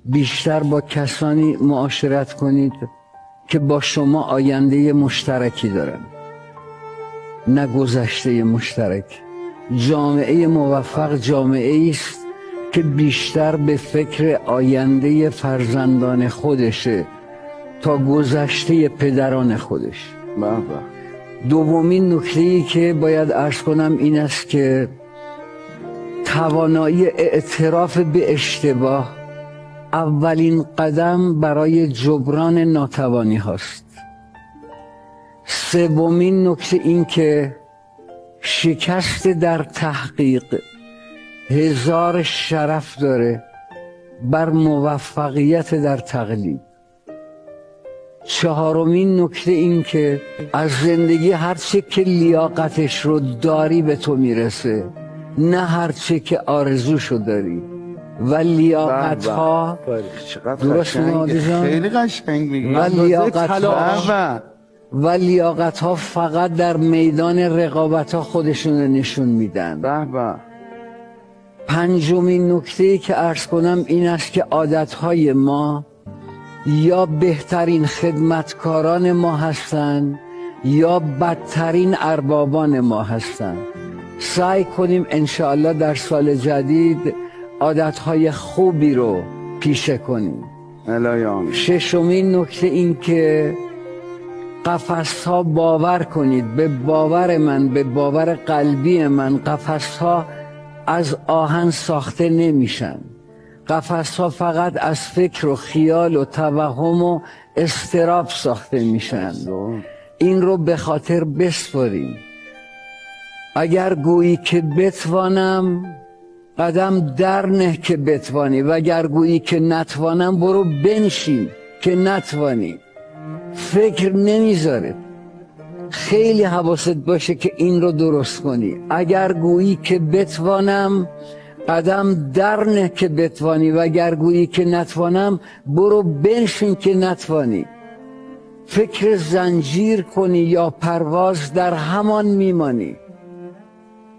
بیشتر با کسانی معاشرت کنید که با شما آینده مشترکی دارن، نه گذشته مشترک. جامعه موفق جامعه است که بیشتر به فکر آینده فرزندان خودشه تا گذشته پدران خودش. دومین نکته‌ای که باید عرض کنم این است که توانایی اعتراف به اشتباه اولین قدم برای جبران ناتوانی هاست. سومین نکته این که شکست در تحقیق هزار شرف داره بر موفقیت در تقلید. چهارمین نکته این که از زندگی هرچه که لیاقتش رو داری به تو میرسه، نه هرچه که آرزوشو داری. و لیاقت ها درست خیلی قشنگ میگی. و لیاقت ها فقط در میدان رقابت ها خودشون نشون میدن. پنجمین نکته که عرض کنم این است که عادت های ما یا بهترین خدمتکاران ما هستند یا بدترین اربابان ما هستند. سعی کنیم انشاءالله در سال جدید عادتهای خوبی رو پیشه کنیم. ششمین نکته این که قفس‌ها باور کنید، به باور من، به باور قلبی من، قفس‌ها از آهن ساخته نمیشن. قفس‌ها فقط از فکر و خیال و توهم و اضطراب ساخته میشن. این رو به خاطر بسپاریم. اگر گویی که بتوانم قدم در نه که بتوانی، و اگر گویی که نتوانم برو بنشین که نتوانی. فکر نمیذاره. خیلی حواست باشه که این رو درست کنی. اگر گویی که بتوانم قدم در نه که بتوانی، و اگر گویی که نتوانم برو بنشین که نتوانی. فکر زنجیر کنی یا پرواز در همان میمانی.